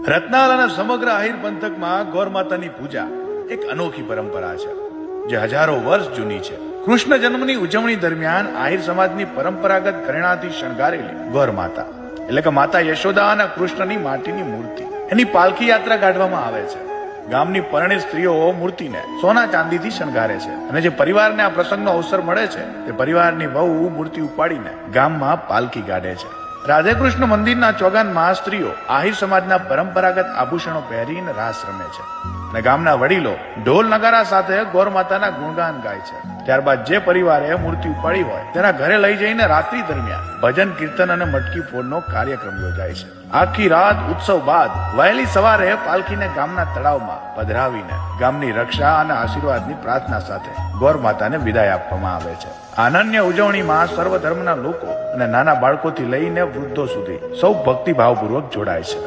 રત્નાલ અને સમગ્ર આહિર પંથકમાં ગૌર માતાની પૂજા એક અનોખી પરંપરા છે જે હજારો વર્ષ જૂની છે. કૃષ્ણ જન્મની ઉજવણી દરમિયાન આહિર સમાજની પરંપરાગત ઘરેણાથી શણગારેલી ગૌર માતા એટલે કે માતા યશોદા અને કૃષ્ણની માટીની મૂર્તિ એની પાલખી યાત્રા કાઢવામાં આવે છે. ગામની પરણિત સ્ત્રીઓ મૂર્તિને સોના ચાંદીથી શણગારે છે અને જે પરિવારને આ પ્રસંગનો અવસર મળે છે તે પરિવારની વહુ મૂર્તિ ઉપાડીને ગામમાં પાલખી કાઢે છે. રાધે કૃષ્ણ મંદિરના ચોગાનમાં સ્ત્રીઓ આહિર સમાજના પરંપરાગત આભૂષણો પહેરીને રાસ રમે છે અને ગામના વડીલો ઢોલ નગારા સાથે ગૌર માતાના ગુણગાન ગાય છે. ત્યારબાદ જે પરિવારે મૂર્તિ ઉપાડી હોય તેના ઘરે લઈ જઈને રાત્રિ દરમિયાન ભજન કીર્તન અને મટકી ફોડનો કાર્યક્રમ યોજાય છે. આખી રાત ઉત્સવ બાદ વહેલી સવારે પાલખીને ગામના તળાવમાં પધરાવીને ગામની રક્ષા અને આશીર્વાદની પ્રાર્થના સાથે ગૌર માતાને વિદાય આપવામાં આવે છે. અનન્ય ઉજવણીમાં સર્વ ધર્મના લોકો અને નાના બાળકોથી લઈને વૃદ્ધો સુધી સૌ ભક્તિભાવપૂર્વક જોડાય છે.